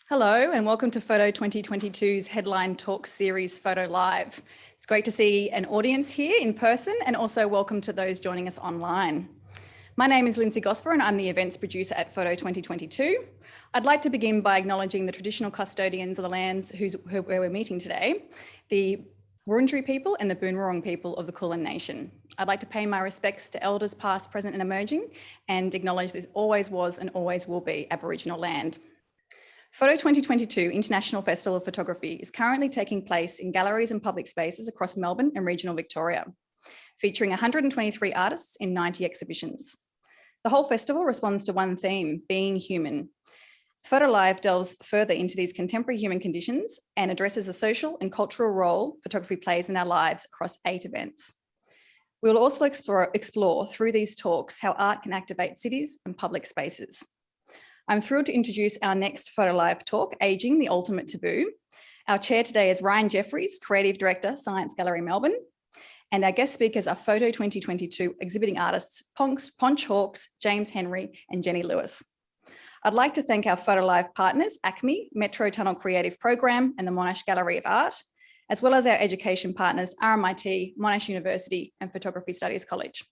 Hello and welcome to Photo 2022's headline talk series Photo Live. It's great to see an audience here in person and also welcome to those joining us online. My name is Lindsay Gosper and I'm the events producer at Photo 2022. I'd like to begin by acknowledging the traditional custodians of the lands where we're meeting today, the Wurundjeri people and the Boon Wurrung people of the Kulin Nation. I'd like to pay my respects to elders past, present and emerging and acknowledge this always was and always will be Aboriginal land. Photo 2022 International Festival of Photography is currently taking place in galleries and public spaces across Melbourne and regional Victoria, featuring 123 artists in 90 exhibitions. The whole festival responds to one theme, being human. Photo Live delves further into these contemporary human conditions and addresses the social and cultural role photography plays in our lives across 8 events. We will also explore through these talks how art can activate cities and public spaces. I'm thrilled to introduce our next Photo Live talk, Aging, the Ultimate Taboo. Our chair today is Ryan Jefferies, Creative Director, Science Gallery, Melbourne. And our guest speakers are Photo 2022 exhibiting artists, Ponch Hawks, James Henry, and Jenny Lewis. I'd like to thank our Photo Live partners, ACME, Metro Tunnel Creative Program, and the Monash Gallery of Art, as well as our education partners, RMIT, Monash University, and Photography Studies College.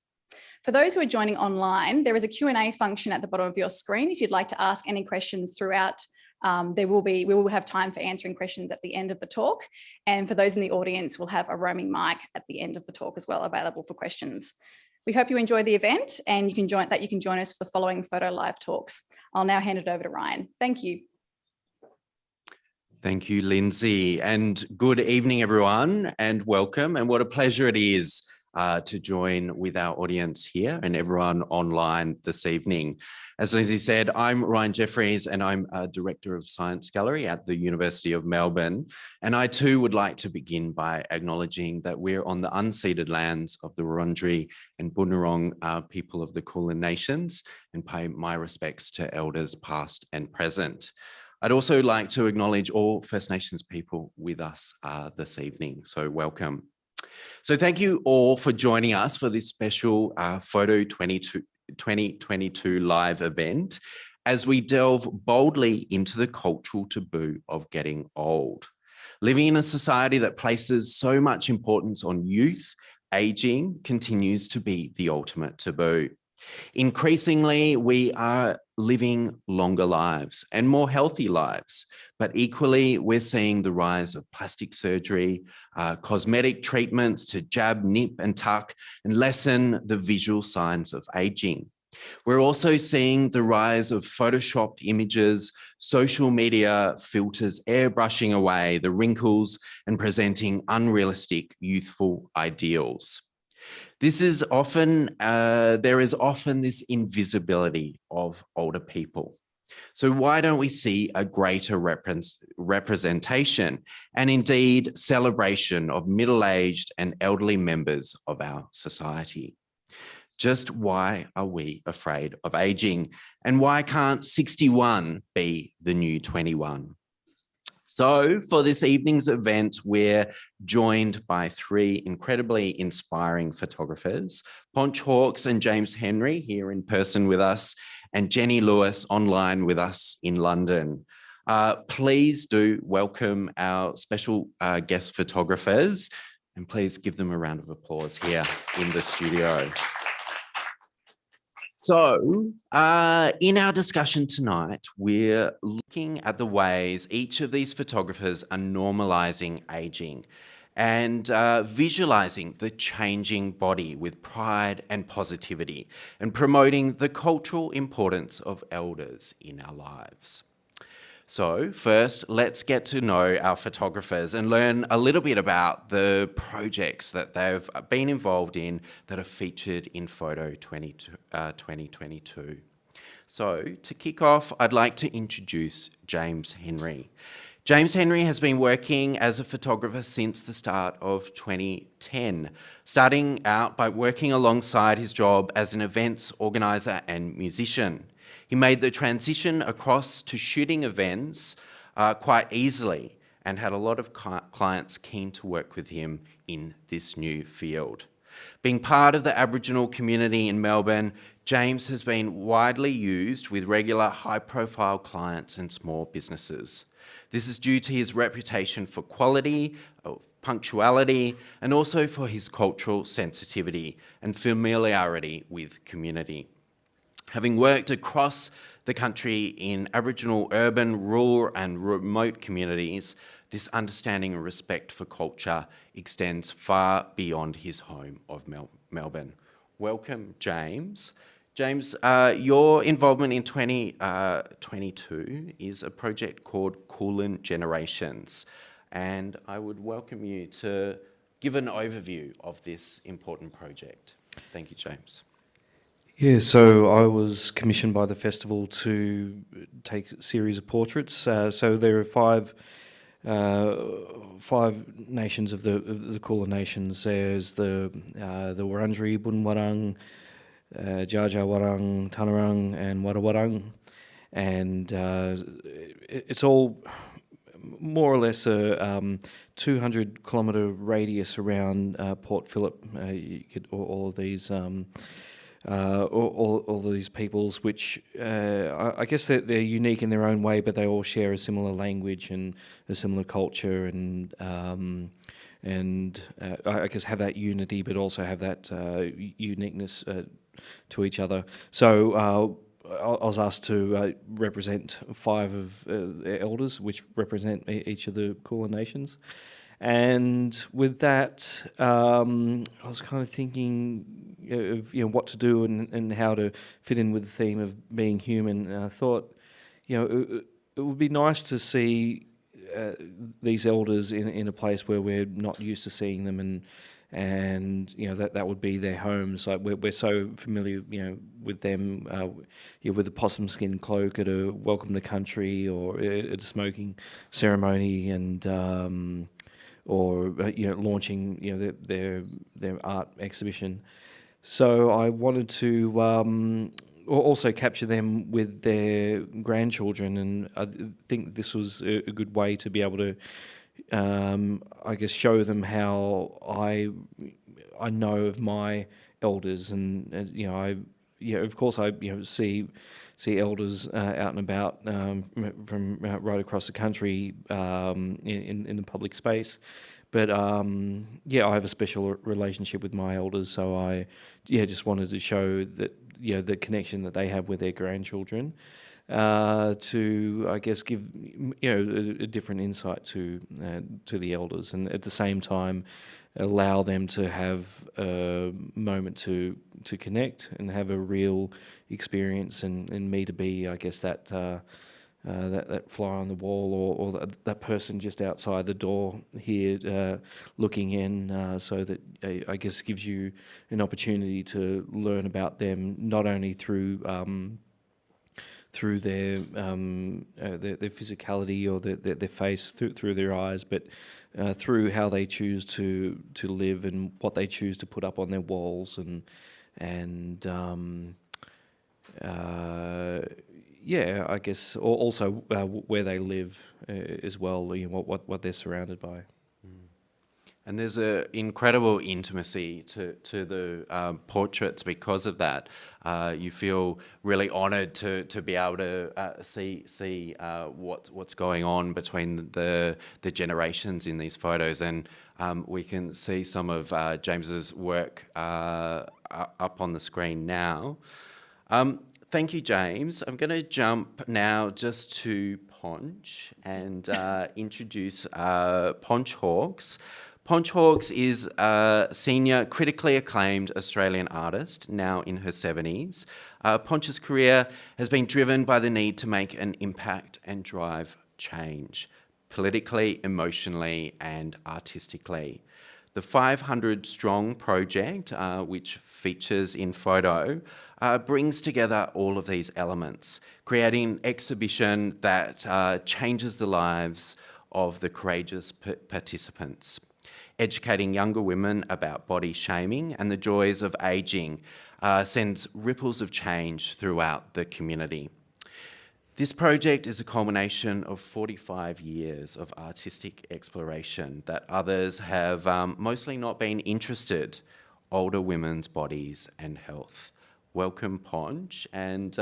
For those who are joining online, there is a Q&A function at the bottom of your screen. If you'd like to ask any questions throughout, we will have time for answering questions at the end of the talk. And for those in the audience, we'll have a roaming mic at the end of the talk as well, available for questions. We hope you enjoy the event and you can join us for the following Photo Live talks. I'll now hand it over to Ryan. Thank you. Thank you, Lindsay, and good evening, everyone, and welcome. And what a pleasure it is to join with our audience here and everyone online this evening. As Lindsay said, I'm Ryan Jefferies and I'm a Director of Science Gallery at the University of Melbourne. And I too would like to begin by acknowledging that we're on the unceded lands of the Wurundjeri and Boon Wurrung people of the Kulin Nations and pay my respects to elders past and present. I'd also like to acknowledge all First Nations people with us this evening, so welcome. So thank you all for joining us for this special Photo 2022 live event as we delve boldly into the cultural taboo of getting old. Living in a society that places so much importance on youth, aging continues to be the ultimate taboo. Increasingly, we are living longer lives and more healthy lives, but equally, we're seeing the rise of plastic surgery, cosmetic treatments to jab, nip and tuck and lessen the visual signs of aging. We're also seeing the rise of photoshopped images, social media filters airbrushing away the wrinkles and presenting unrealistic youthful ideals. There is often this invisibility of older people. So why don't we see a greater representation and indeed celebration of middle-aged and elderly members of our society? Just why are we afraid of aging? And why can't 61 be the new 21? So for this evening's event, we're joined by 3 incredibly inspiring photographers, Ponch Hawks and James Henry here in person with us, and Jenny Lewis online with us in London. Please do welcome our special guest photographers and please give them a round of applause here in the studio. So in our discussion tonight, we're looking at the ways each of these photographers are normalising aging and visualising the changing body with pride and positivity and promoting the cultural importance of elders in our lives. So first, let's get to know our photographers and learn a little bit about the projects that they've been involved in that are featured in Photo 2022. So to kick off, I'd like to introduce James Henry. James Henry has been working as a photographer since the start of 2010, starting out by working alongside his job as an events organiser and musician. He made the transition across to shooting events quite easily and had a lot of clients keen to work with him in this new field. Being part of the Aboriginal community in Melbourne, James has been widely used with regular high-profile clients and small businesses. This is due to his reputation for quality, punctuality, and also for his cultural sensitivity and familiarity with community. Having worked across the country in Aboriginal, urban, rural and remote communities, this understanding and respect for culture extends far beyond his home of Melbourne. Welcome, James. James, your involvement in 2022 is a project called Coolin Generations, and I would welcome you to give an overview of this important project. Thank you, James. Yeah, so I was commissioned by the festival to take a series of portraits. So there are five nations of the Kulin nations. There's the Wurundjeri, Bunwarang, Dja Dja Wurrung, Tanarang, and Wadawurrung, and it's all more or less a 200-kilometre radius around Port Phillip. You get all of these. All of these peoples, which I guess they're unique in their own way, but they all share a similar language and a similar culture, and I guess have that unity, but also have that uniqueness to each other. So I was asked to represent 5 of the elders, which represent each of the Kulin nations. And with that, I was kind of thinking of what to do and how to fit in with the theme of being human. And I thought, it would be nice to see these elders in a place where we're not used to seeing them, and that would be their homes. Like we're so familiar, with them, with the possum skin cloak at a welcome to country or at a smoking ceremony, and or launching their art exhibition. So I wanted to also capture them with their grandchildren, and I think this was a good way to be able to I guess show them how I know of my elders, and I of course I see elders out and about from right across the country in the public space, but I have a special relationship with my elders, so I just wanted to show that the connection that they have with their grandchildren, to I guess give a different insight to the elders, and at the same time allow them to have a moment to connect and have a real experience, and me to be, I guess, that fly on the wall, or that person just outside the door here looking in, so that I guess gives you an opportunity to learn about them, not only through their physicality or their face, through their eyes, but through how they choose to live and what they choose to put up on their walls, and I guess also where they live as well, what they're surrounded by. And there's an incredible intimacy to the portraits because of that. You feel really honoured to be able to see what's going on between the generations in these photos, and we can see some of James's work up on the screen now. Thank you, James. I'm going to jump now just to Ponch and introduce Ponch Hawkes. Ponch Hawkes is a senior, critically acclaimed Australian artist, now in her 70s. Ponch's career has been driven by the need to make an impact and drive change, politically, emotionally, and artistically. The 500-strong project, which features in photo, brings together all of these elements, creating an exhibition that changes the lives of the courageous participants. Educating younger women about body shaming and the joys of ageing sends ripples of change throughout the community. This project is a culmination of 45 years of artistic exploration that others have mostly not been interested: older women's bodies and health. welcome, Ponch, and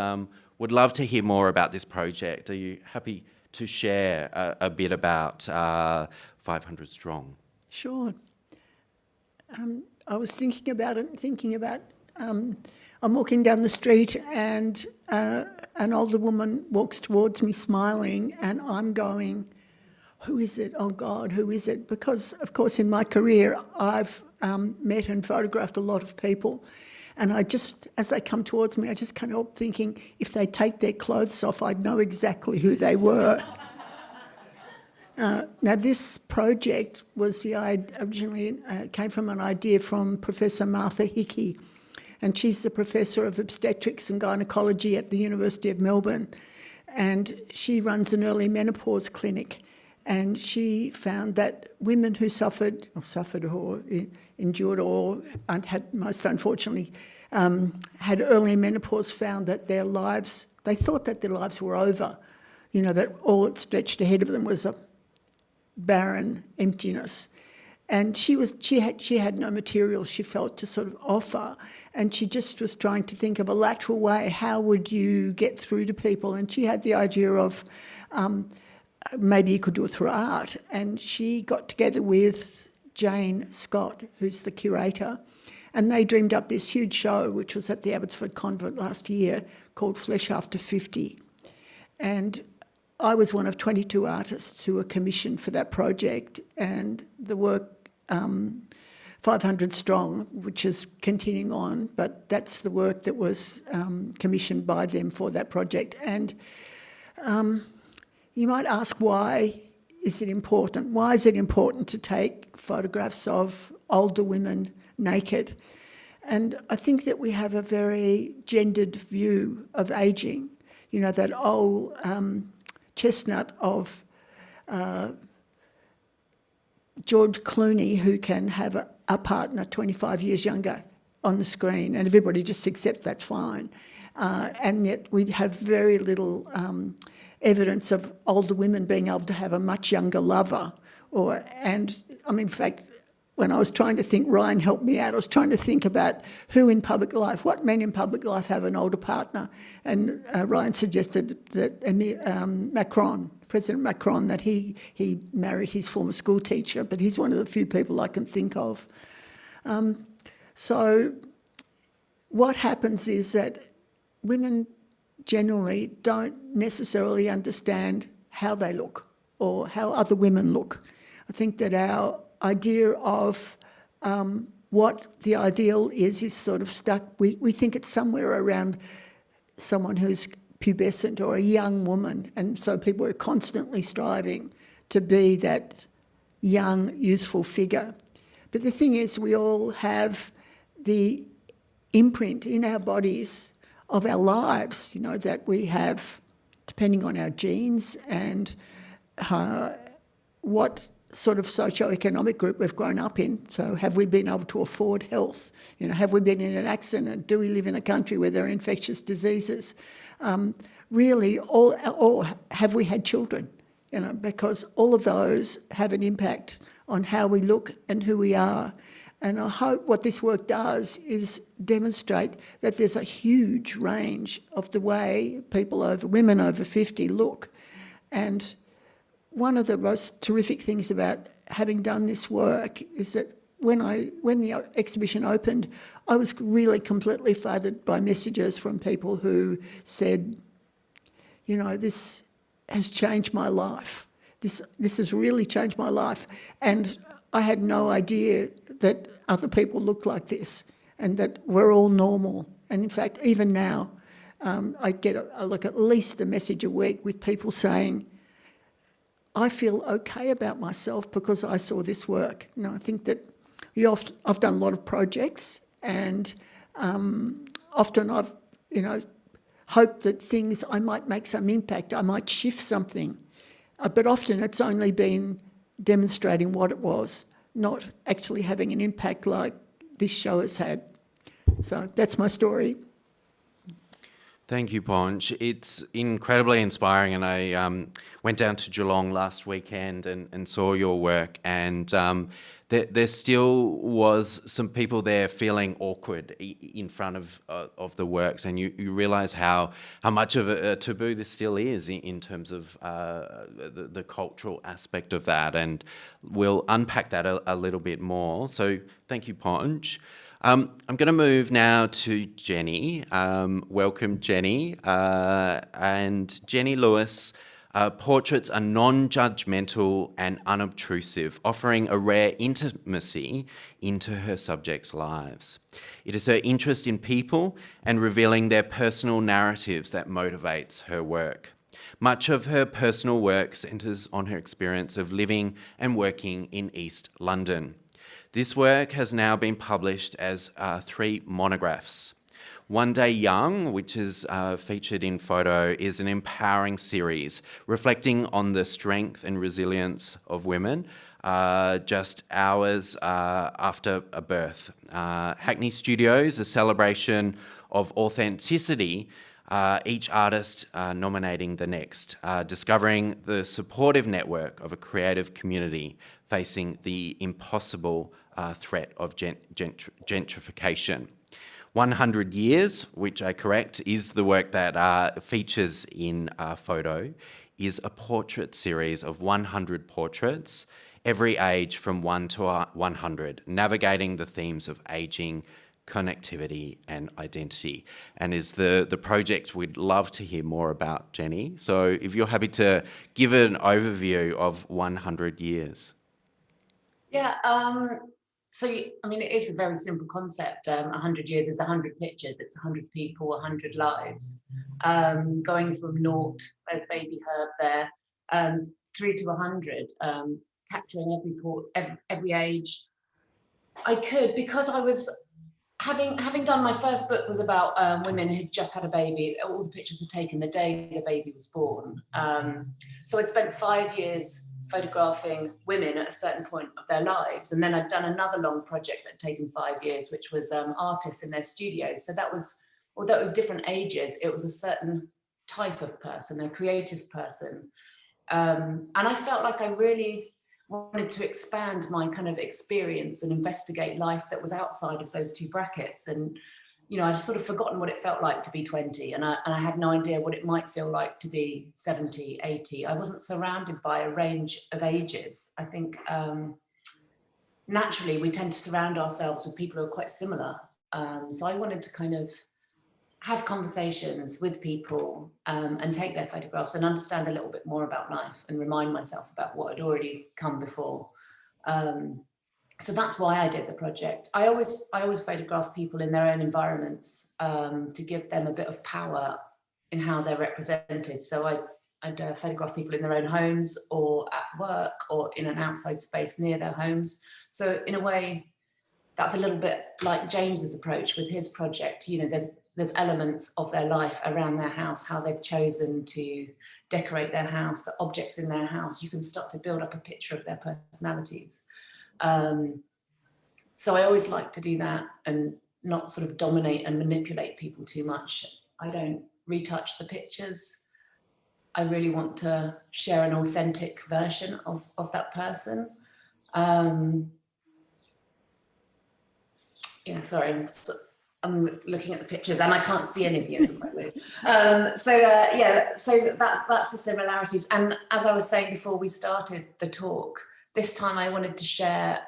would love to hear more about this project. Are you happy to share a bit about 500 Strong? Sure. I was thinking about it, I'm walking down the street and an older woman walks towards me smiling, and I'm going, who is it? Oh God, who is it? Because, of course, in my career, I've met and photographed a lot of people. And as they come towards me, I just can't help thinking, if they take their clothes off, I'd know exactly who they were. Now, this project originally came from an idea from Professor Martha Hickey, and she's the Professor of Obstetrics and Gynecology at the University of Melbourne, and she runs an early menopause clinic, and she found that women who suffered or endured or had, most unfortunately, had early menopause found that they thought that their lives were over, that all that stretched ahead of them was a barren emptiness. And she had no material, she felt, to sort of offer, and she just was trying to think of a lateral way. How would you get through to people? And she had the idea of maybe you could do it through art. And she got together with Jane Scott, who's the curator, and they dreamed up this huge show, which was at the Abbotsford Convent last year, called Flesh After 50. And I was one of 22 artists who were commissioned for that project, and the work 500 Strong, which is continuing on, but that's the work that was commissioned by them for that project. And you might ask, why is it important? Why is it important to take photographs of older women naked? And I think that we have a very gendered view of ageing. That old chestnut of George Clooney, who can have a partner 25 years younger on the screen, and everybody just accepts that's fine. And yet we have very little evidence of older women being able to have a much younger lover. In fact, when I was trying to think, Ryan helped me out, I was trying to think about what men in public life have an older partner. And Ryan suggested that President Macron, that he married his former school teacher, but he's one of the few people I can think of. So what happens is that women generally don't necessarily understand how they look or how other women look. I think that our idea of what the ideal is sort of stuck. We think it's somewhere around someone who's pubescent or a young woman, and so people are constantly striving to be that young, youthful figure. But the thing is, we all have the imprint in our bodies of our lives, that we have, depending on our genes and what sort of socio-economic group we've grown up in. So have we been able to afford health? Have we been in an accident? Do we live in a country where there are infectious diseases? Really, or have we had children? Because all of those have an impact on how we look and who we are. And I hope what this work does is demonstrate that there's a huge range of the way women over 50 look. And one of the most terrific things about having done this work is that when the exhibition opened, I was really completely flooded by messages from people who said, this has changed my life. This has really changed my life. And I had no idea that other people look like this and that we're all normal. And in fact, even now, I get at least a message a week with people saying, I feel okay about myself because I saw this work. I think that I've done a lot of projects, and often I've, hoped that I might make some impact, I might shift something. But often it's only been demonstrating what it was, not actually having an impact like this show has had. So that's my story. Thank you, Ponch. It's incredibly inspiring, and I went down to Geelong last weekend and saw your work, and there still was some people there feeling awkward in front of the works, and you realise how much of a taboo this still is in terms of the cultural aspect of that, and we'll unpack that a little bit more. So thank you, Ponch. I'm going to move now to Jenny. Welcome, Jenny. And Jenny Lewis, portraits are non-judgmental and unobtrusive, offering a rare intimacy into her subjects' lives. It is her interest in people and revealing their personal narratives that motivates her work. Much of her personal work centres on her experience of living and working in East London. This work has now been published as 3 monographs. One Day Young, which is featured in photo, is an empowering series reflecting on the strength and resilience of women just hours after a birth. Hackney Studios, a celebration of authenticity, each artist nominating the next, discovering the supportive network of a creative community facing the impossible threat of gentrification. 100 Years, which I correct, is the work that features in photo, is a portrait series of 100 portraits, every age from 1 to 100, navigating the themes of ageing, connectivity and identity, and is the project we'd love to hear more about, Jenny. So if you're happy to give an overview of 100 Years. Yeah, I mean, it is a very simple concept. 100 years is 100 pictures, it's 100 people, 100 lives. Going from naught, there's baby Herb there, through to 100, capturing every age. I could, because I was having done my first book was about women who'd just had a baby. All the pictures were taken the day the baby was born. So I'd spent 5 years photographing women at a certain point of their lives. And then I'd done another long project that had taken 5 years, which was artists in their studios. So that was, although it was different ages, it was a certain type of person, a creative person. And I felt like I really wanted to expand my kind of experience and investigate life that was outside of those 2 brackets. And, you know, I'd sort of forgotten what it felt like to be 20, and I had no idea what it might feel like to be 70, 80. I wasn't surrounded by a range of ages. I think naturally we tend to surround ourselves with people who are quite similar. So I wanted to kind of have conversations with people and take their photographs and understand a little bit more about life and remind myself about what had already come before. So that's why I did the project. I always photograph people in their own environments to give them a bit of power in how they're represented. So I'd photograph people in their own homes or at work or in an outside space near their homes. So in a way, that's a little bit like James's approach with his project. You know, there's elements of their life around their house, how they've chosen to decorate their house, the objects in their house. You can start to build up a picture of their personalities. So I always like to do that and not sort of dominate and manipulate people too much. I don't retouch the pictures. I really want to share an authentic version of that person. Yeah, sorry, I'm looking at the pictures and I can't see any of you. It's quite weird. So that's the similarities. And as I was saying before we started the talk, this time I wanted to share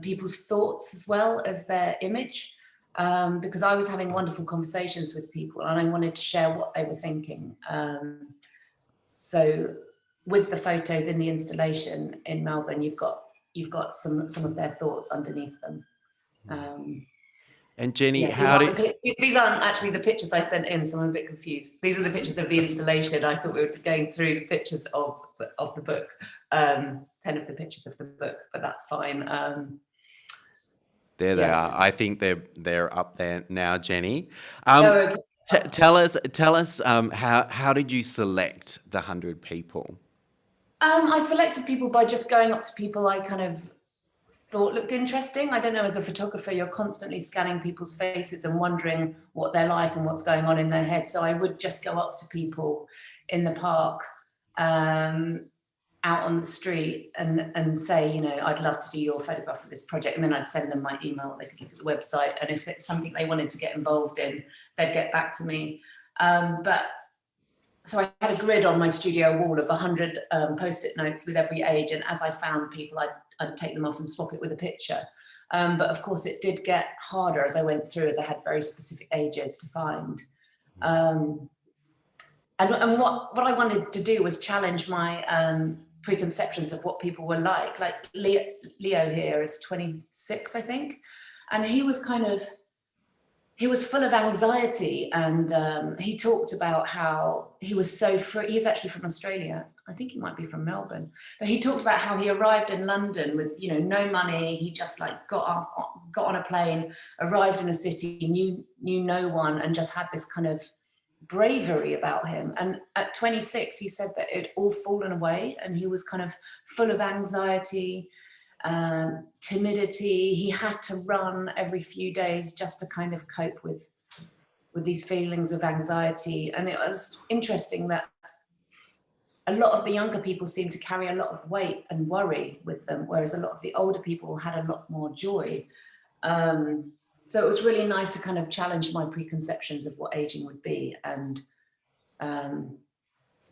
people's thoughts as well as their image, because I was having wonderful conversations with people and I wanted to share what they were thinking. So with the photos in the installation in Melbourne, you've got some of their thoughts underneath them. And Jenny, yeah, these aren't actually the pictures I sent in, so I'm a bit confused. These are the pictures of the installation. I thought we were going through the pictures of the book, 10 of the pictures of the book, but that's fine. There they are. I think they're up there now, Jenny. Okay. Tell us how did you select the 100 people? I selected people by just going up to people I kind of thought looked interesting. I don't know, as a photographer, you're constantly scanning people's faces and wondering what they're like and what's going on in their head. So I would just go up to people in the park, out on the street, and say, you know, I'd love to do your photograph for this project. And then I'd send them my email, they could look at the website. And if it's something they wanted to get involved in, they'd get back to me. So I had a grid on my studio wall of 100 post-it notes with every age. And as I found people, I'd take them off and swap it with a picture. But of course, it did get harder as I went through, as I had very specific ages to find. And what I wanted to do was challenge my preconceptions of what people were like. Like Leo here is 26, I think. And he was full of anxiety, and he talked about how he was so free. He's actually from Australia. I think he might be from Melbourne. But he talked about how he arrived in London with, you know, no money. He just like got on a plane, arrived in a city, knew no one, and just had this kind of bravery about him. And at 26, he said that it all fallen away, and he was kind of full of anxiety, timidity. He had to run every few days just to kind of cope with these feelings of anxiety. And it was interesting that a lot of the younger people seemed to carry a lot of weight and worry with them, whereas a lot of the older people had a lot more joy. So it was really nice to kind of challenge my preconceptions of what aging would be. And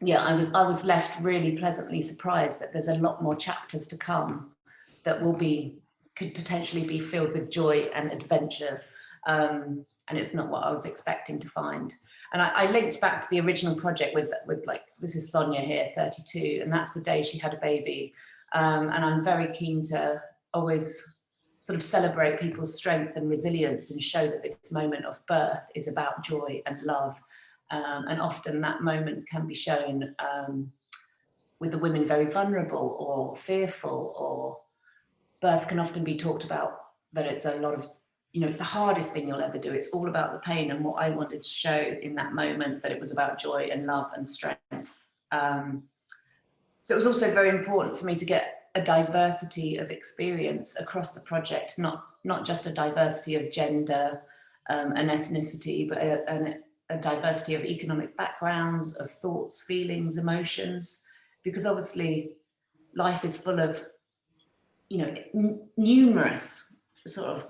yeah, I was left really pleasantly surprised that there's a lot more chapters to come that could potentially be filled with joy and adventure. And it's not what I was expecting to find. And I linked back to the original project with like, this is Sonia here, 32, and that's the day she had a baby. And I'm very keen to always sort of celebrate people's strength and resilience and show that this moment of birth is about joy and love. And often that moment can be shown with the women very vulnerable or fearful, or birth can often be talked about that it's a lot of, you know, it's the hardest thing you'll ever do. It's all about the pain. And what I wanted to show in that moment, that it was about joy and love and strength. So it was also very important for me to get a diversity of experience across the project, not just a diversity of gender and ethnicity, but a diversity of economic backgrounds, of thoughts, feelings, emotions, because obviously life is full of, you know, numerous sort of,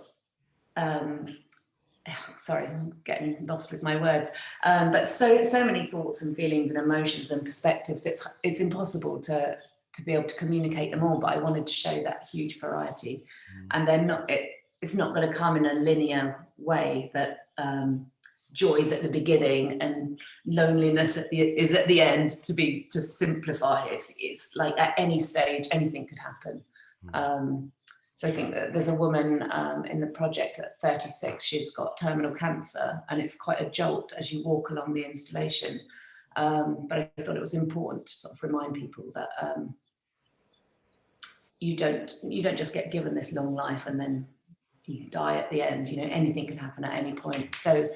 sorry, I'm getting lost with my words, but so many thoughts and feelings and emotions and perspectives. It's impossible to be able to communicate them all, but I wanted to show that huge variety. And then it's not going to come in a linear way, that joy's at the beginning and loneliness is at the end, to simplify. It's like at any stage anything could happen. So I think that there's a woman in the project at 36, she's got terminal cancer, and it's quite a jolt as you walk along the installation. But I thought it was important to sort of remind people that you don't just get given this long life and then you die at the end. You know, anything can happen at any point. So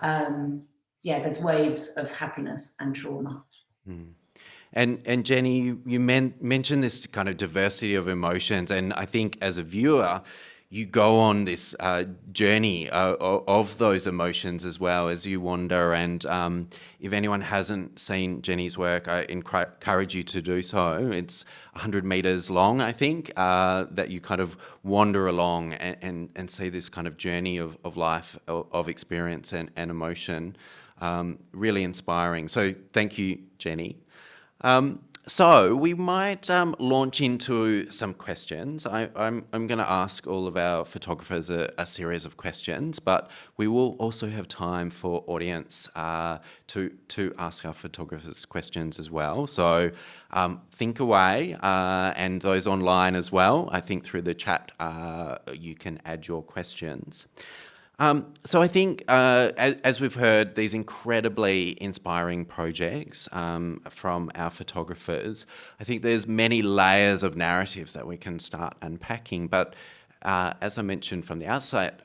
yeah, there's waves of happiness and trauma. And Jenny, you mentioned this kind of diversity of emotions, and I think as a viewer, you go on this journey of those emotions as well as you wander. And if anyone hasn't seen Jenny's work, I encourage you to do so. It's 100 meters long, I think, that you kind of wander along and see this kind of journey of life, of experience and emotion. Really inspiring. So thank you, Jenny. So we might launch into some questions. I'm going to ask all of our photographers a series of questions, but we will also have time for audience to ask our photographers questions as well. So think away, and those online as well. I think through the chat you can add your questions. So I think, as we've heard, these incredibly inspiring projects from our photographers, I think there's many layers of narratives that we can start unpacking. But as I mentioned from the outset,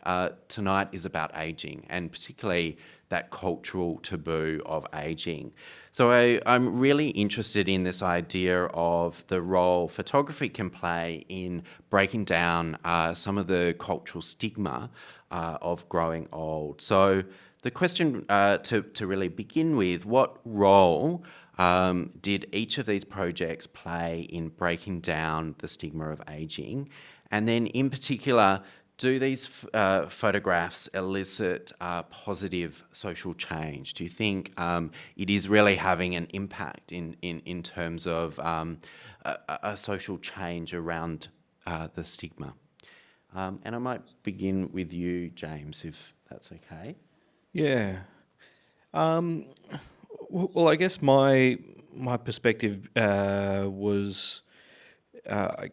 tonight is about aging, and particularly that cultural taboo of aging. So I'm really interested in this idea of the role photography can play in breaking down some of the cultural stigma of growing old. So the question to really begin with, what role did each of these projects play in breaking down the stigma of aging? And then in particular, do these photographs elicit positive social change? Do you think it is really having an impact in terms of a social change around the stigma? And I might begin with you, James, if that's okay. Yeah. Well, I guess my perspective was, I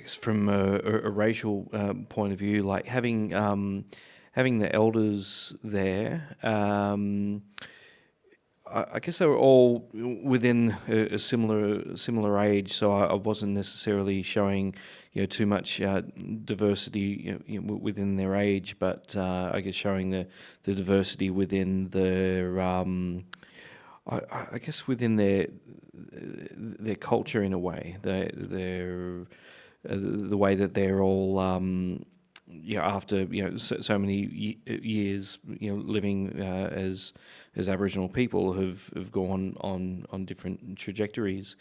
guess, from a racial point of view, like having the elders there. I guess they were all within a similar age, so I wasn't necessarily showing, too much diversity, within their age, but I guess showing the diversity within their, I guess within their culture in a way, their the way that they're all, after so many years, living as Aboriginal people, have gone on different trajectories.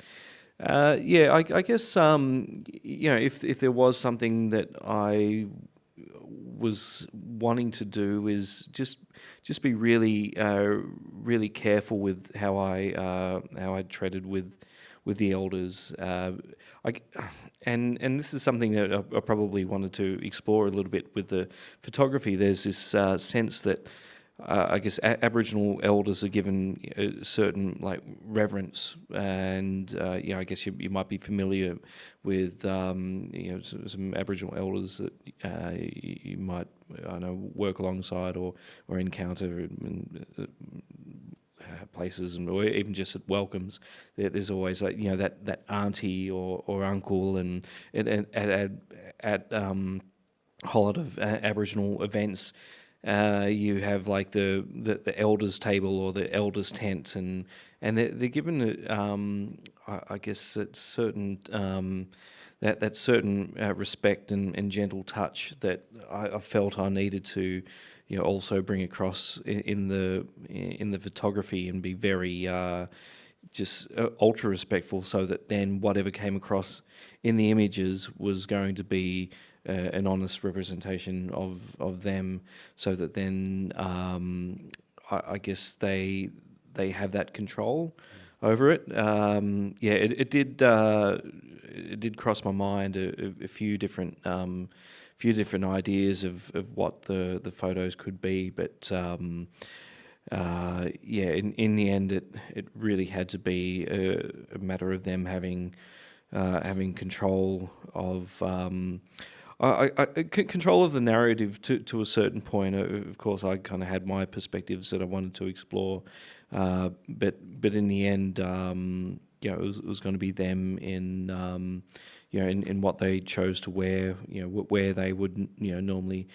I guess if there was something that I was wanting to do is just be really really careful with how I treaded with the elders. And this is something that I probably wanted to explore a little bit with the photography. There's this sense that I guess Aboriginal elders are given a certain reverence, and I guess you might be familiar with some Aboriginal elders that you might work alongside or encounter in places, or even just at welcomes. There's always that auntie or uncle, and at a whole lot of Aboriginal events. You have the elders table or the elders tent, and they're given I guess that certain that certain respect and gentle touch that I felt I needed to also bring across in the photography, and be very just ultra respectful, so that then whatever came across in the images was going to be an honest representation of them, so that then I guess they have that control over it. It did cross my mind a few different ideas of what the photos could be, but in the end it really had to be a matter of them having control of control of the narrative to a certain point. Of course, I kind of had my perspectives that I wanted to explore, but in the end, it was going to be them in in what they chose to wear, where they would normally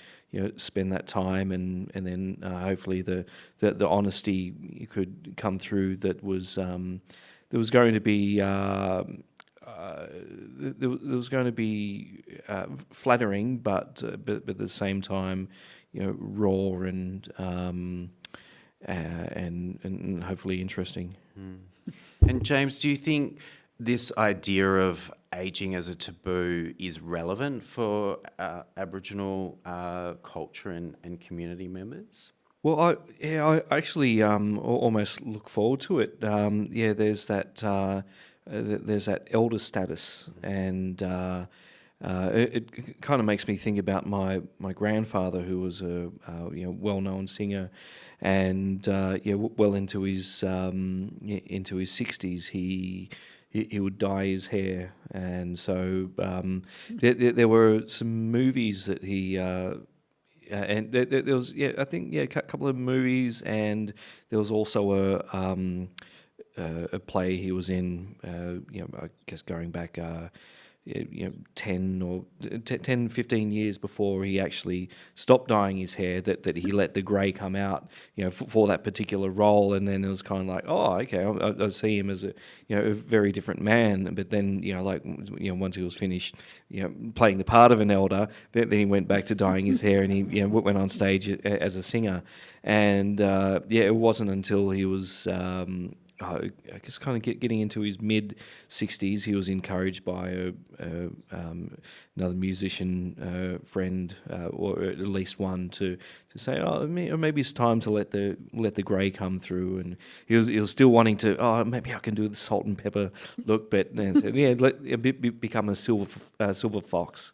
spend that time, and then hopefully the honesty could come through. That was there was going to be. There was going to be flattering, but at the same time, raw and hopefully interesting. And James, do you think this idea of aging as a taboo is relevant for Aboriginal culture and community members? Well, I actually almost look forward to it. There's that elder status, and it kind of makes me think about my grandfather, who was a well-known singer, and well into his 60s, he would dye his hair, and so there were some movies that he. And there was, I think, a couple of movies, and there was also a play he was in. I guess going back, 10 or 10, 15 years before he actually stopped dyeing his hair, that he let the grey come out, for that particular role. And then it was kind of like, oh, okay, I see him as a very different man. But then, once he was finished, playing the part of an elder, then he went back to dyeing his hair, and he, went on stage as a singer. And it wasn't until he was I guess kind of getting into his mid-60s, he was encouraged by another musician friend, or at least one, to say, oh, maybe it's time to let the grey come through. And he was still wanting to, maybe I can do the salt and pepper look, but then said, become a silver fox.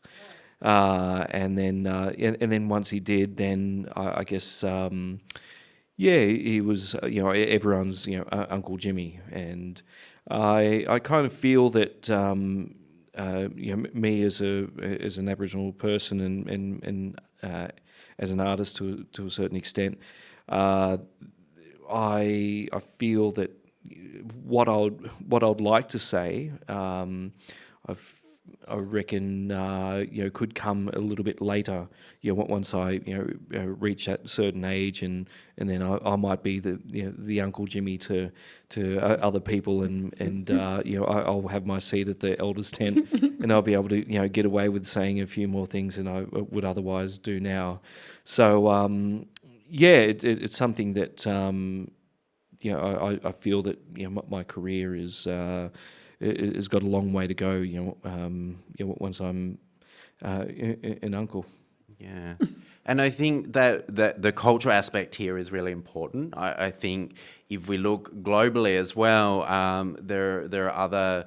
And then once he did, then I guess. He was, everyone's, Uncle Jimmy. And I kind of feel that, me as an Aboriginal person and as an artist to a certain extent, I feel that what I'd like to say, I reckon, could come a little bit later. Once I, reach that certain age, and then I might be the Uncle Jimmy to other people, and I'll have my seat at the elders' tent, and I'll be able to, get away with saying a few more things than I would otherwise do now. So, it's something that, I feel that, my career is. Has got a long way to go, once I'm an uncle. Yeah. And I think that the cultural aspect here is really important. I think if we look globally as well, there are other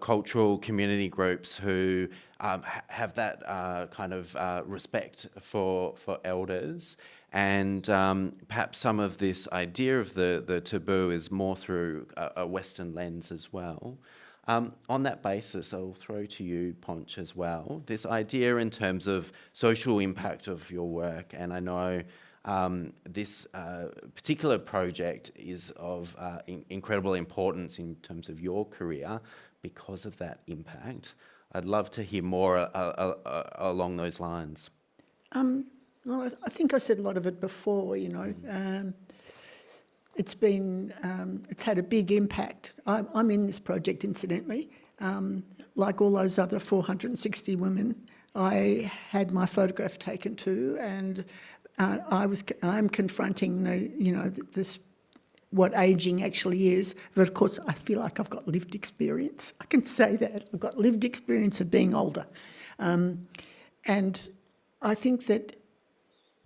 cultural community groups who have that kind of respect for elders. And perhaps some of this idea of the taboo is more through a Western lens as well. On that basis, I'll throw to you, Ponch, as well, this idea in terms of social impact of your work. And I know this particular project is of incredible importance in terms of your career because of that impact. I'd love to hear more along those lines. Well, I think I said a lot of it before, It's had a big impact. I'm in this project, incidentally. Like all those other 460 women, I had my photograph taken too, and I'm confronting this what ageing actually is. But of course, I feel like I've got lived experience. I can say that I've got lived experience of being older, and I think that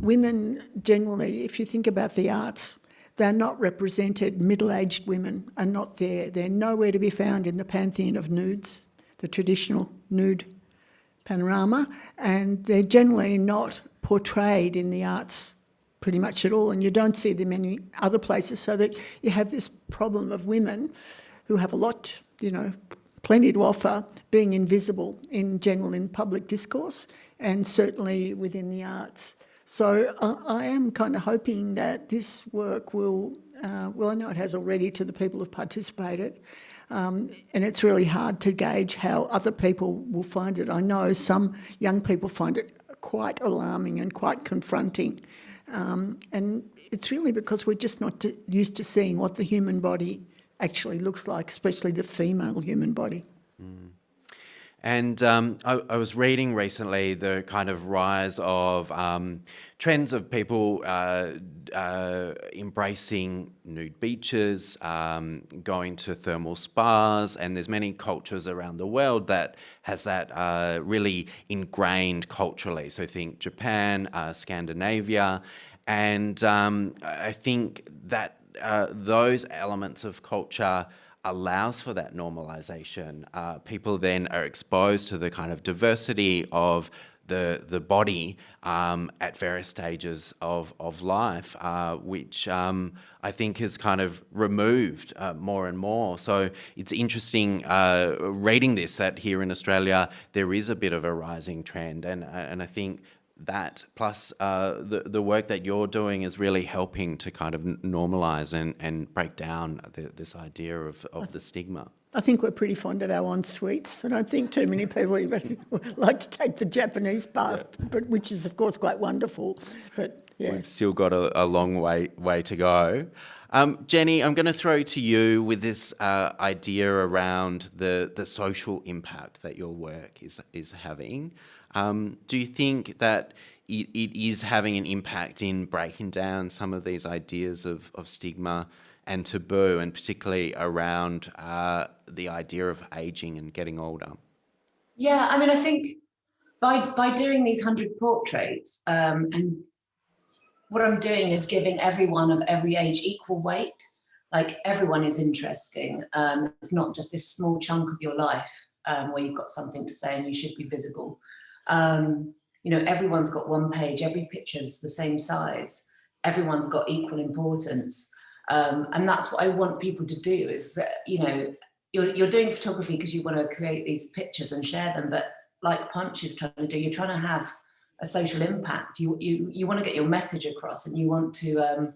women generally, if you think about the arts, they're not represented. Middle-aged women are not there. They're nowhere to be found in the pantheon of nudes, the traditional nude panorama, and they're generally not portrayed in the arts pretty much at all, and you don't see them any other places, so that you have this problem of women who have a lot, plenty to offer, being invisible in general in public discourse, and certainly within the arts. So I am kind of hoping that this work will, I know it has already to the people who've participated, and it's really hard to gauge how other people will find it. I know some young people find it quite alarming and quite confronting, and it's really because we're just not used to seeing what the human body actually looks like, especially the female human body. And I was reading recently the kind of rise of trends of people embracing nude beaches, going to thermal spas, and there's many cultures around the world that has that really ingrained culturally. So think Japan, Scandinavia, and I think that those elements of culture allows for that normalisation. People then are exposed to the kind of diversity of the body at various stages of life, which I think is kind of removed more and more. So it's interesting reading this, that here in Australia there is a bit of a rising trend, and I think that plus the work that you're doing is really helping to kind of normalise and break down this idea of the stigma. I think we're pretty fond of our en-suites. I don't think too many people even like to take the Japanese bath, but which is, of course, quite wonderful. But yeah. We've still got a long way to go. Jenny, I'm going to throw to you with this idea around the social impact that your work is having. Do you think that it is having an impact in breaking down some of these ideas of stigma and taboo, and particularly around the idea of ageing and getting older? Yeah, I mean, I think by doing these 100 portraits, and what I'm doing is giving everyone of every age equal weight. Like, everyone is interesting. It's not just this small chunk of your life where you've got something to say and you should be visible. Everyone's got one page, every picture's the same size, everyone's got equal importance. And that's what I want people to do is that, you're doing photography because you want to create these pictures and share them, but like Ponch is trying to do, you're trying to have a social impact. You want to get your message across, and you want to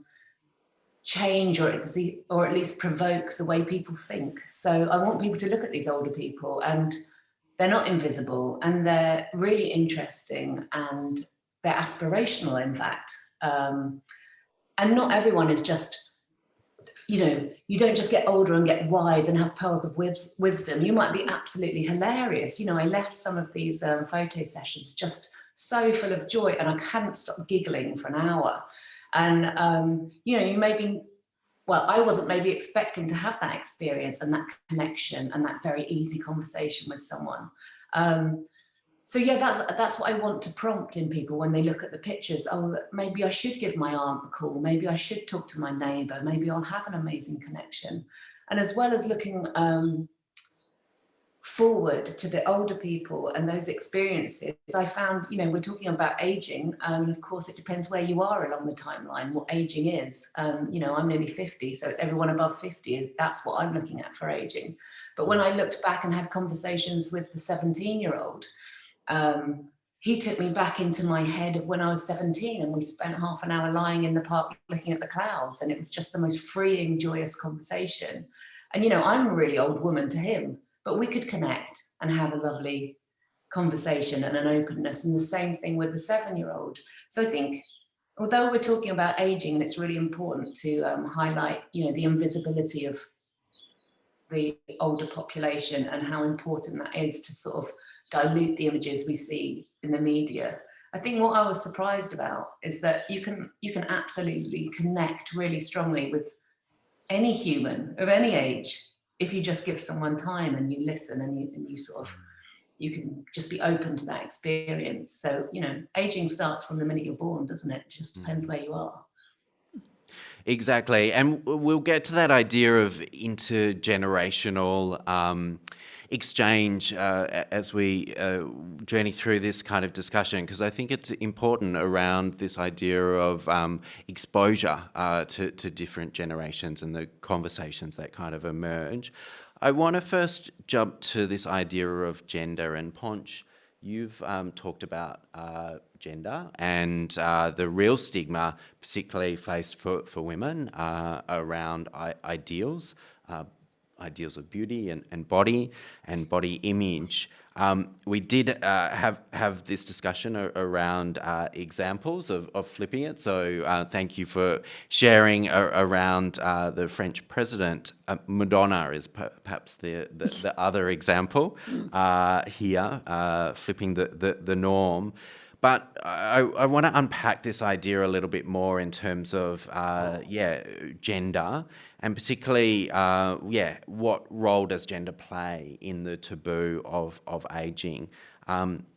change or at least provoke the way people think. So I want people to look at these older people, and they're not invisible, and they're really interesting, and they're aspirational, in fact. And not everyone is just, you don't just get older and get wise and have pearls of wisdom. You might be absolutely hilarious. I left some of these photo sessions just so full of joy, and I hadn't stopped giggling for an hour. And, you may be, well, I wasn't maybe expecting to have that experience and that connection and that very easy conversation with someone. So yeah, that's what I want to prompt in people when they look at the pictures. Oh, maybe I should give my aunt a call. Maybe I should talk to my neighbour. Maybe I'll have an amazing connection. And as well as looking forward to the older people and those experiences, I found, we're talking about aging, and of course it depends where you are along the timeline, what aging is. I'm nearly 50, so it's everyone above 50. That's what I'm looking at for aging. But when I looked back and had conversations with the 17-year-old, he took me back into my head of when I was 17, and we spent half an hour lying in the park looking at the clouds, and it was just the most freeing, joyous conversation. And I'm a really old woman to him, but we could connect and have a lovely conversation and an openness. And the same thing with the 7-year-old. So I think, although we're talking about aging, and it's really important to highlight, the invisibility of the older population and how important that is to sort of dilute the images we see in the media. I think what I was surprised about is that you can absolutely connect really strongly with any human of any age if you just give someone time and you listen, and you sort of, you can just be open to that experience. So, aging starts from the minute you're born, doesn't it? It just depends where you are. Exactly. And we'll get to that idea of intergenerational exchange as we journey through this kind of discussion, because I think it's important around this idea of exposure to different generations and the conversations that kind of emerge. I want to first jump to this idea of gender, and Ponch, you've talked about gender and the real stigma, particularly faced for women around ideals of beauty and body image. We did have this discussion around examples of flipping it. So thank you for sharing around the French president. Madonna is perhaps the other example here, flipping the norm. But I want to unpack this idea a little bit more in terms of, gender, and particularly, what role does gender play in the taboo of ageing?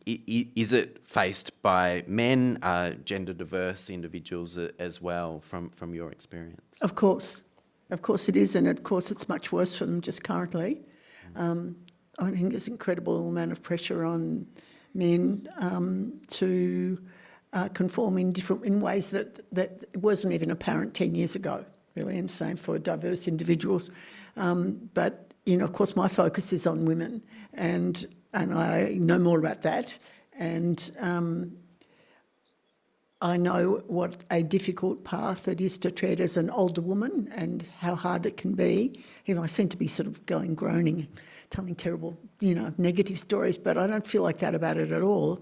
Is it faced by men, gender diverse individuals as well, from your experience? Of course it is, and of course it's much worse for them just currently. I think there's incredible amount of pressure on men to conform in ways that wasn't even apparent 10 years ago, really, and same for diverse individuals. But, of course, my focus is on women, and I know more about that. And I know what a difficult path it is to tread as an older woman and how hard it can be. I seem to be sort of groaning, telling terrible, negative stories, but I don't feel like that about it at all.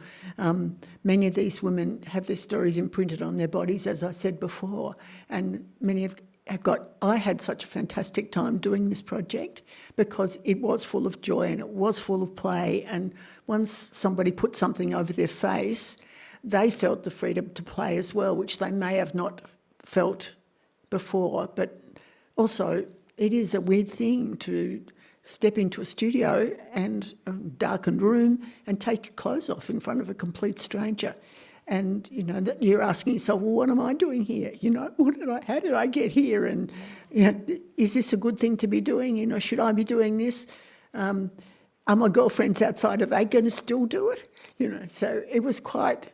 Many of these women have their stories imprinted on their bodies, as I said before, and many have got. I had such a fantastic time doing this project because it was full of joy and it was full of play, and once somebody put something over their face, they felt the freedom to play as well, which they may have not felt before. But also, it is a weird thing to step into a studio and a darkened room and take your clothes off in front of a complete stranger. And, that you're asking yourself, well, what am I doing here? How did I get here? And, is this a good thing to be doing? Should I be doing this? Are my girlfriends outside, are they going to still do it? So it was quite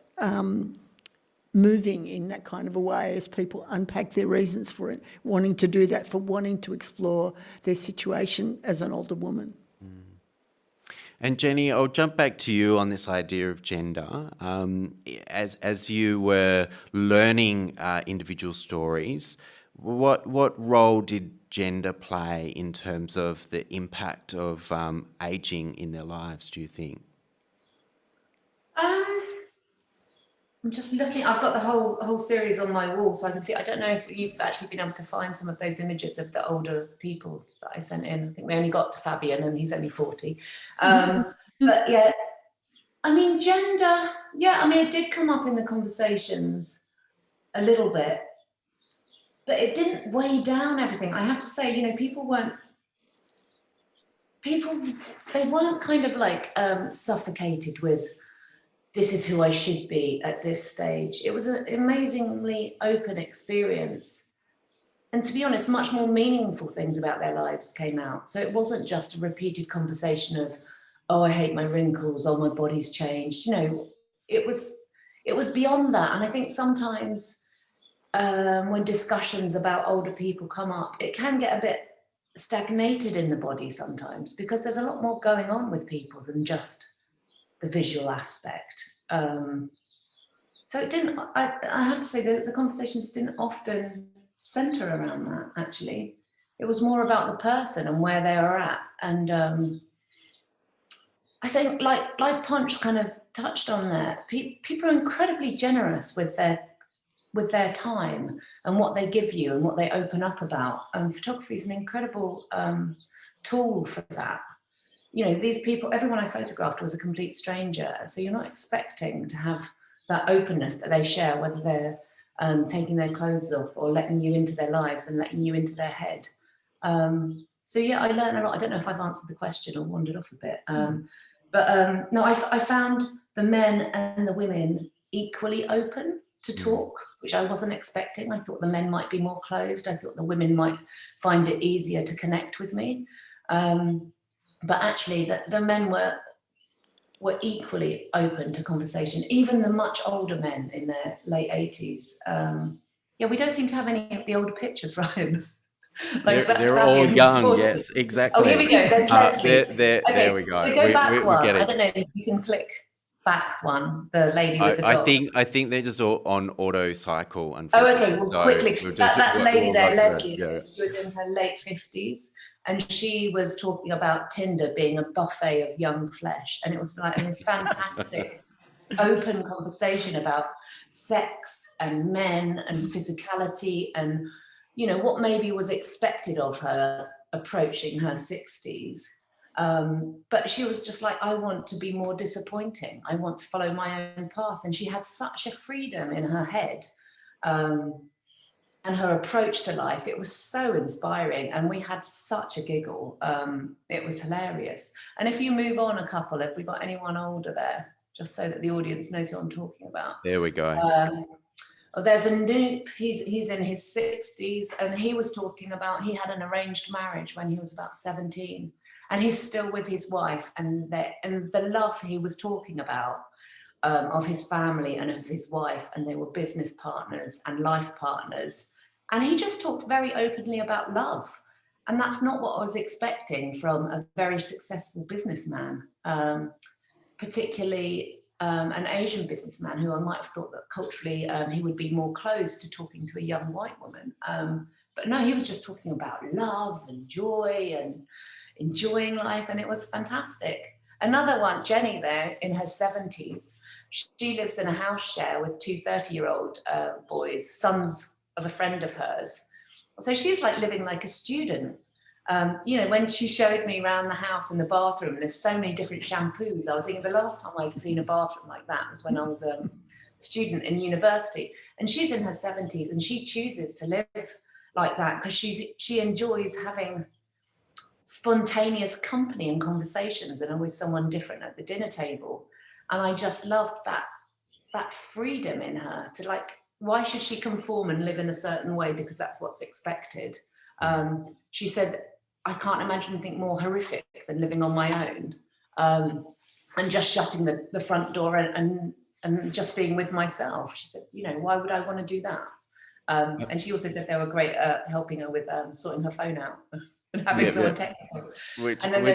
moving in that kind of a way as people unpack their reasons for it, wanting to do that, for wanting to explore their situation as an older woman. And Jenny, I'll jump back to you on this idea of gender. As you were learning individual stories, what role did gender play in terms of the impact of ageing in their lives, do you think? I'm just looking. I've got the whole series on my wall, so I can see. I don't know if you've actually been able to find some of those images of the older people that I sent in. I think we only got to Fabian, and he's only 40. But yeah, gender. Yeah, it did come up in the conversations a little bit, but it didn't weigh down everything. I have to say, people weren't kind of like suffocated with, this is who I should be at this stage. It was an amazingly open experience. And to be honest, much more meaningful things about their lives came out. So it wasn't just a repeated conversation of, oh, I hate my wrinkles, oh, my body's changed. It was beyond that. And I think sometimes when discussions about older people come up, it can get a bit stagnated in the body sometimes, because there's a lot more going on with people than just the visual aspect. So it didn't, I have to say, the conversations didn't often center around that, actually. It was more about the person and where they are at. And I think like Ponch kind of touched on there, people are incredibly generous with their time and what they give you and what they open up about. Photography is an incredible tool for that. These people, everyone I photographed was a complete stranger. So you're not expecting to have that openness that they share, whether they're taking their clothes off or letting you into their lives and letting you into their head. So yeah, I learned a lot. I don't know if I've answered the question or wandered off a bit. But no, I found the men and the women equally open to talk, which I wasn't expecting. I thought the men might be more closed. I thought the women might find it easier to connect with me. But actually, the men were equally open to conversation, even the much older men in their late 80s. Yeah, we don't seem to have any of the older pictures, Ryan. They're all young, yes, exactly. Oh, here we go. There's Leslie. There we go. So go back one. Get it. I don't know if you can click back one, the lady with the dog. I think they're just all on auto cycle. Oh, okay. Well, quickly. That lady there, Leslie, she was in her late 50s. And she was talking about Tinder being a buffet of young flesh. And it was like this fantastic open conversation about sex and men and physicality and, what maybe was expected of her approaching her 60s. But she was just like, I want to be more disappointing. I want to follow my own path. And she had such a freedom in her head. And her approach to life, it was so inspiring, and we had such a giggle. It was hilarious. And if you move on a couple, have we got anyone older there? Just so that the audience knows who I'm talking about. There we go. There's a Noop, he's in his 60s, and he was talking about, he had an arranged marriage when he was about 17, and he's still with his wife, and the love he was talking about of his family and of his wife, and they were business partners and life partners. And he just talked very openly about love. And that's not what I was expecting from a very successful businessman, particularly an Asian businessman who I might have thought that culturally he would be more close to talking to a young white woman. But no, he was just talking about love and joy and enjoying life, and it was fantastic. Another one, Jenny there in her 70s, she lives in a house share with two 30-year-old boys, sons of a friend of hers. So she's like living like a student. You know, when she showed me around the house in the bathroom, there's so many different shampoos. I was thinking the last time I've seen a bathroom like that was when I was a student in university. And she's in her 70s and she chooses to live like that because she enjoys having spontaneous company and conversations and always someone different at the dinner table. And I just loved that freedom in her to, like, why should she conform and live in a certain way because that's what's expected? She said, I can't imagine anything more horrific than living on my own and just shutting the front door and just being with myself. She said, you know, why would I want to do that? And she also said they were great at helping her with sorting her phone out and having someone technical. Which and then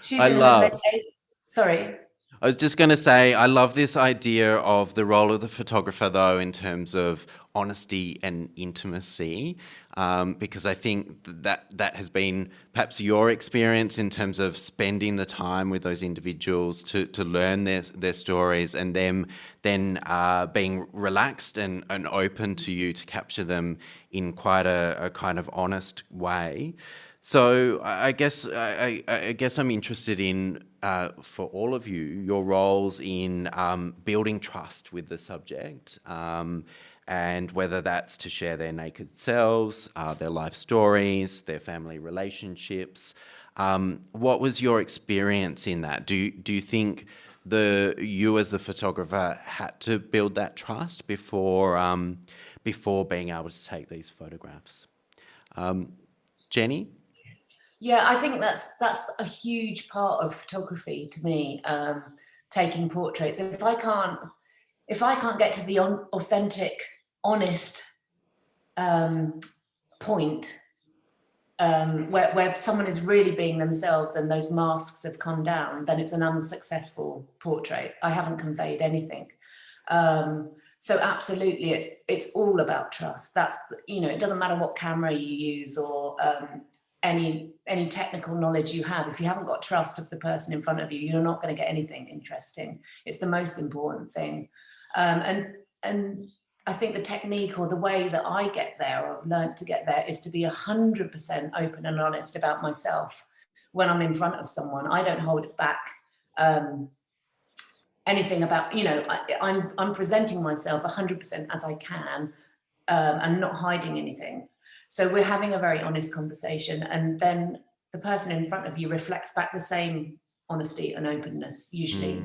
she's I in love. her late, sorry. I was just going to say, I love this idea of the role of the photographer, though, in terms of honesty and intimacy, because I think that has been perhaps your experience in terms of spending the time with those individuals to learn their stories and them then being relaxed and open to you to capture them in quite a kind of honest way. So I guess I'm interested in, for all of you, your roles in building trust with the subject, and whether that's to share their naked selves, their life stories, their family relationships. What was your experience in that? Do you think you as the photographer had to build that trust before being able to take these photographs? Jenny? Yeah, I think that's a huge part of photography to me, taking portraits. If I can't get to the authentic, honest point where someone is really being themselves and those masks have come down, then it's an unsuccessful portrait. I haven't conveyed anything. So absolutely, it's all about trust. That's, you know, it doesn't matter what camera you use or any technical knowledge you have. If you haven't got trust of the person in front of you, you're not going to get anything interesting. It's the most important thing. And I think the technique or the way that I get there, or I've learned to get there, is to be 100% open and honest about myself when I'm in front of someone. I don't hold it back. Anything about, you know, I'm presenting myself 100% as I can, and not hiding anything. So we're having a very honest conversation, and then the person in front of you reflects back the same honesty and openness, usually,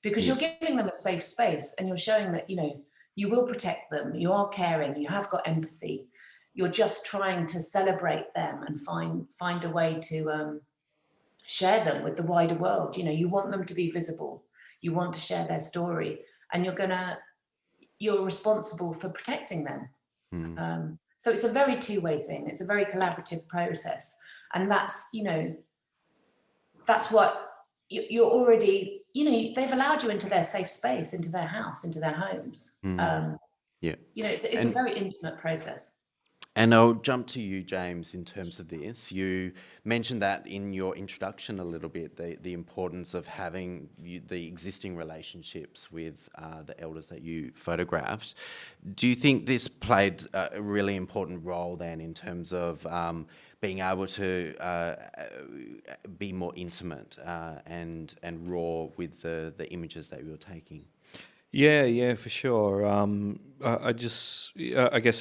because you're giving them a safe space and you're showing that, you know, you will protect them, you are caring, you have got empathy, you're just trying to celebrate them and find a way to share them with the wider world. You know, you want them to be visible, you want to share their story, and you're responsible for protecting them. So it's a very two-way thing. It's a very collaborative process. And that's, you know, that's what you're already, you know, they've allowed you into their safe space, into their house, into their homes. You know, it's a very intimate process. And I'll jump to you, James, in terms of this. You mentioned that in your introduction a little bit, the importance of having the existing relationships with the elders that you photographed. Do you think this played a really important role then in terms of being able to be more intimate and raw with the images that you were taking? Yeah, for sure. I guess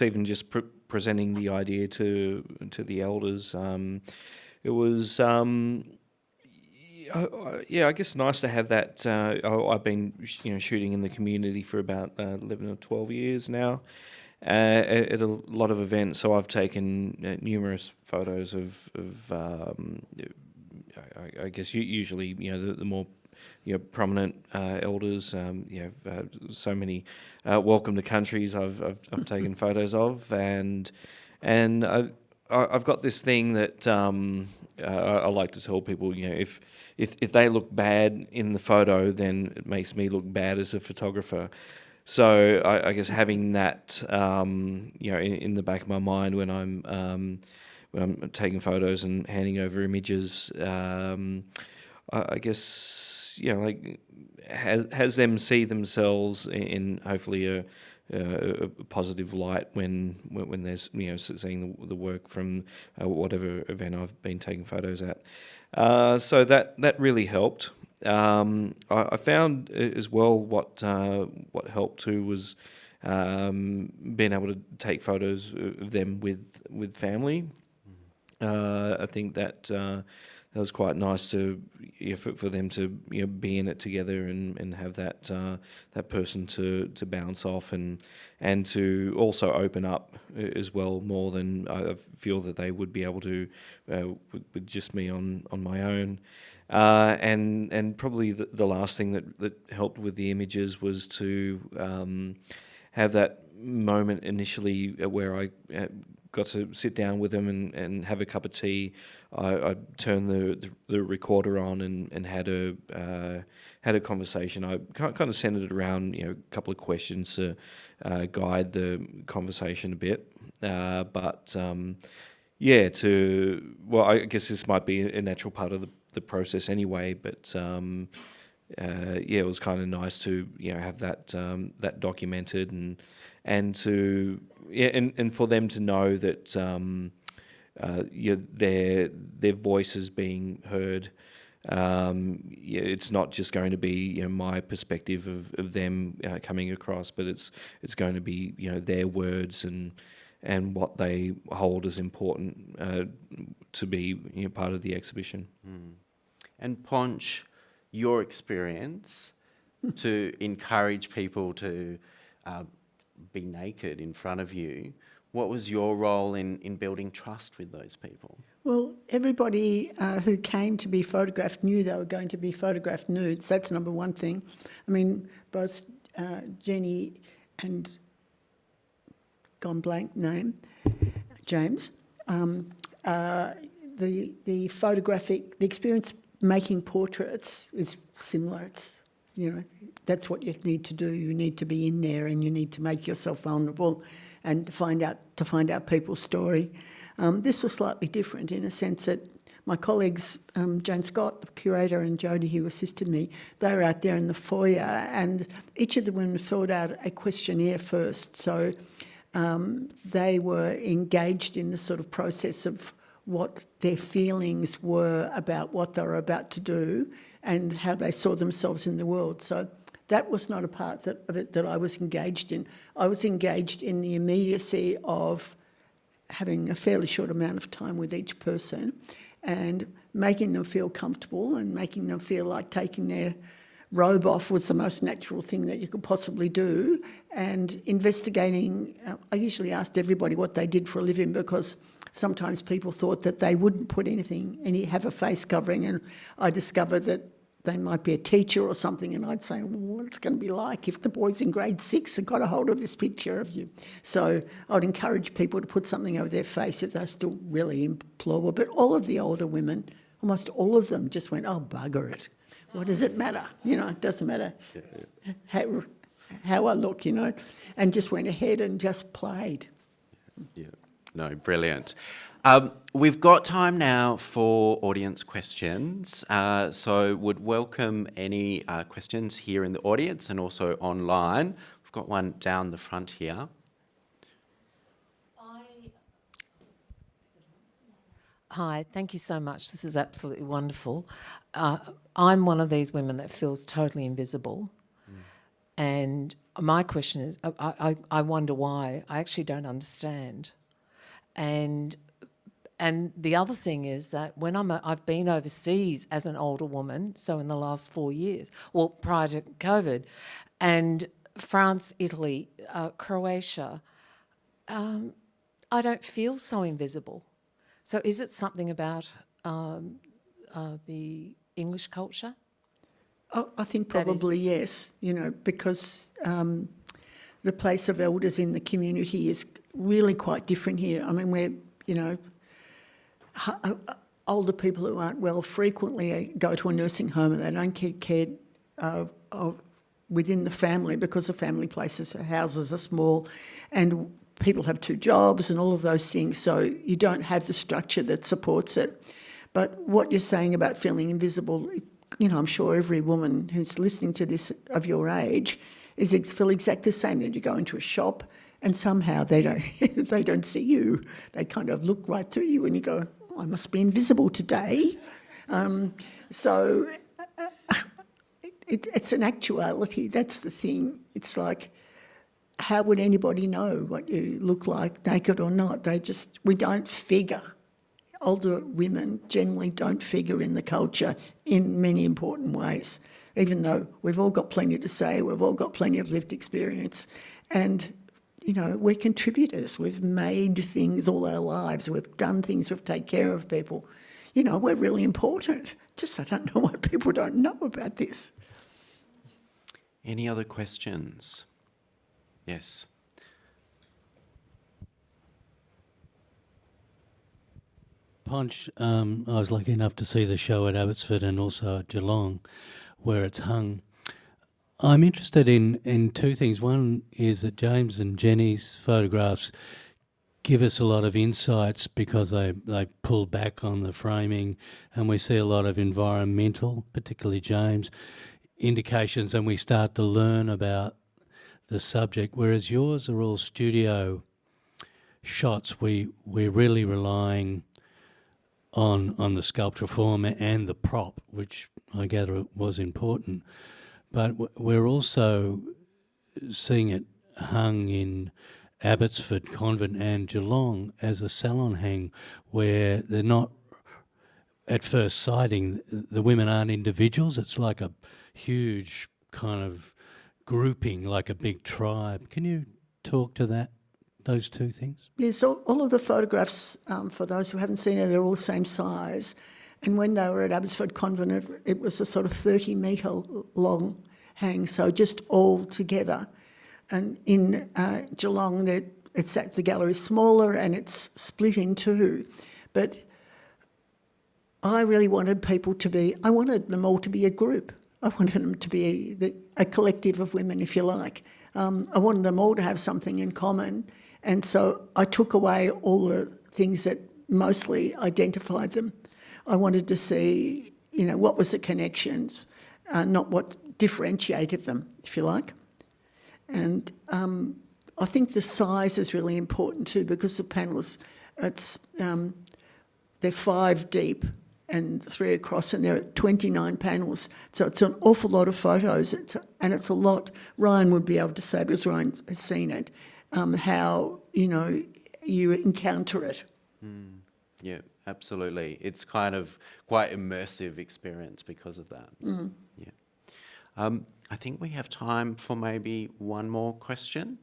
even just presenting the idea to the elders, it was I guess nice to have that. I've been shooting in the community for about 11 or 12 years now, at a lot of events. So I've taken numerous photos of I guess usually the more prominent elders. So many welcome to countries I've taken photos of, and I've got this thing that I like to tell people, you know, if they look bad in the photo, then it makes me look bad as a photographer. So I guess having that, you know, in the back of my mind when I'm taking photos and handing over images, I guess, you know, like has them see themselves in hopefully a positive light when there's, you know, seeing the work from whatever event I've been taking photos at. So that really helped. I found as well what helped too was being able to take photos of them with family. I think that that was quite nice to, yeah, for them to, you know, be in it together and have that that person to bounce off and to also open up as well more than I feel that they would be able to with just me on my own. And probably the last thing that helped with the images was to have that moment initially where I got to sit down with them and have a cup of tea. I turned the recorder on and had a conversation. I kind of centered it around, you know, a couple of questions to guide the conversation a bit. But I guess this might be a natural part of the process anyway. But it was kind of nice to, you know, have that documented and to and for them to know that their voice is being heard. It's not just going to be, you know, my perspective of them coming across, but it's going to be, you know, their words and what they hold as important to be, you know, part of the exhibition. And Ponch, your experience to encourage people to be naked in front of you, what was your role in building trust with those people? Well, everybody who came to be photographed knew they were going to be photographed nudes. That's number one thing. I mean, both Jenny and, gone blank name, James, the experience making portraits is similar. It's, you know, that's what you need to do. You need to be in there and you need to make yourself vulnerable and to find out people's story. This was slightly different in a sense that my colleagues, Jane Scott, the curator, and Jodie, who assisted me, they were out there in the foyer and each of the women filled out a questionnaire first. So they were engaged in the sort of process of what their feelings were about what they were about to do and how they saw themselves in the world. So that was not a part of it that I was engaged in. I was engaged in the immediacy of having a fairly short amount of time with each person and making them feel comfortable and making them feel like taking their robe off was the most natural thing that you could possibly do, and investigating. I usually asked everybody what they did for a living because sometimes people thought that they wouldn't put have a face covering, and I discovered that they might be a teacher or something, and I'd say, well, what's it going to be like if the boys in grade 6 have got a hold of this picture of you? So I'd encourage people to put something over their face if they're still really implausible. But all of the older women, almost all of them, just went, oh, bugger it. What does it matter? You know, it doesn't matter how I look, you know, and just went ahead and just played. Yeah, no, brilliant. We've got time now for audience questions, so would welcome any questions here in the audience and also online. We've got one down the front here. Hi, thank you so much. This is absolutely wonderful. I'm one of these women that feels totally invisible. And my question is, I wonder why. I actually don't understand. And the other thing is that when I've been overseas as an older woman, so in the last 4 years, well, prior to COVID, and France, Italy, Croatia, I don't feel so invisible. So is it something about the English culture? Oh, I think probably yes, you know, because the place of elders in the community is really quite different here. I mean, we're, you know, older people who aren't well frequently go to a nursing home and they don't get cared of within the family because the family places, houses are small, and people have 2 jobs and all of those things, so you don't have the structure that supports it. But what you're saying about feeling invisible, I'm sure every woman who's listening to this of your age feel exactly the same. That you go into a shop and somehow they don't see you. They kind of look right through you and you go, oh, I must be invisible today. It's an actuality. That's the thing. It's like, how would anybody know what you look like, naked or not? We don't figure. Older women generally don't figure in the culture in many important ways, even though we've all got plenty to say, we've all got plenty of lived experience. And, we're contributors. We've made things all our lives. We've done things. We've taken care of people. We're really important. Just I don't know why people don't know about this. Any other questions? Yes. Ponch, I was lucky enough to see the show at Abbotsford and also at Geelong, where it's hung. I'm interested in 2 things. One is that James and Jenny's photographs give us a lot of insights because they pull back on the framing, and we see a lot of environmental, particularly James, indications, and we start to learn about the subject, whereas yours are all studio shots. We're really relying on the sculptural form and the prop, which I gather was important. But we're also seeing it hung in Abbotsford Convent and Geelong as a salon hang, where they're not, at first sighting, the women aren't individuals. It's like a huge kind of grouping, like a big tribe. Can you talk to those 2 things? Yes, all of the photographs, for those who haven't seen it, they're all the same size. And when they were at Abbotsford Convent, it was a sort of 30-metre long hang, so just all together. And in Geelong, the gallery's smaller and it's split in 2. But I really wanted I wanted them all to be a group. I wanted them to be a collective of women, if you like. I wanted them all to have something in common. And so I took away all the things that mostly identified them. I wanted to see, what was the connections, not what differentiated them, if you like. And I think the size is really important too, because the panels, they're 5 deep and 3 across, and there are 29 panels. So it's an awful lot of photos, and it's a lot. Ryan would be able to say, because Ryan has seen it, how, you encounter it. Yeah, absolutely. It's kind of quite immersive experience because of that. Yeah. I think we have time for maybe one more question.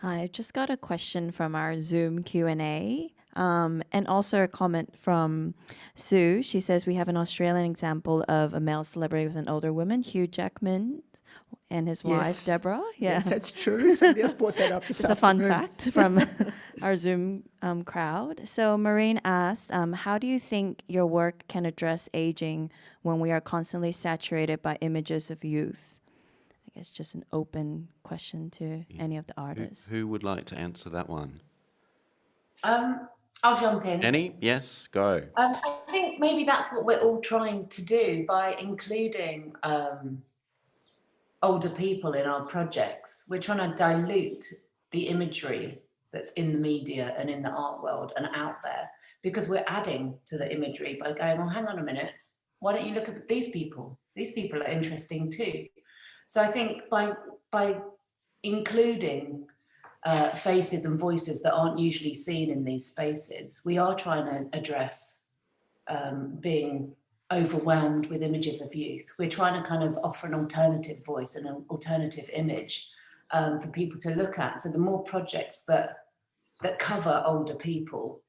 Hi, I've just got a question from our Zoom Q&A, and also a comment from Sue. She says, we have an Australian example of a male celebrity with an older woman, Hugh Jackman, and his wife, Deborah. Yeah. Yes, that's true. Somebody else brought that up this It's a fun afternoon. fact from our Zoom crowd. So Maureen asked, how do you think your work can address aging when we are constantly saturated by images of youth? I guess just an open question to any of the artists. Who would like to answer that one? I'll jump in. Jenny? Yes, go. I think maybe that's what we're all trying to do by including older people in our projects. We're trying to dilute the imagery that's in the media and in the art world and out there, because we're adding to the imagery by going, well, hang on a minute, why don't you look at these people? These people are interesting too. So I think by including faces and voices that aren't usually seen in these spaces, we are trying to address being overwhelmed with images of youth. We're trying to kind of offer an alternative voice and an alternative image for people to look at. So the more projects that cover older people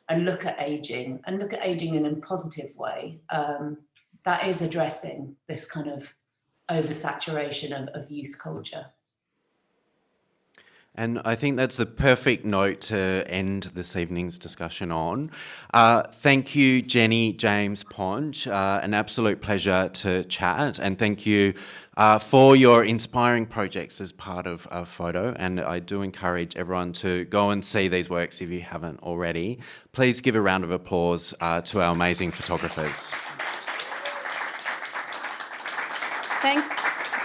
and look at aging in a positive way, that is addressing this kind of oversaturation of youth culture. And I think that's the perfect note to end this evening's discussion on. Thank you, Jenny, James, Ponch. An absolute pleasure to chat. And thank you for your inspiring projects as part of Photo. And I do encourage everyone to go and see these works if you haven't already. Please give a round of applause to our amazing photographers.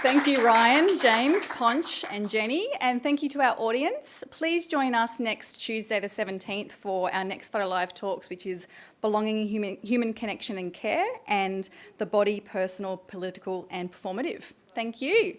Thank you, Ryan, James, Ponch and Jenny, and thank you to our audience. Please join us next Tuesday the 17th for our next Photo Live talks, which is Belonging, Human Connection and Care, and the Body, Personal, Political and Performative. Thank you.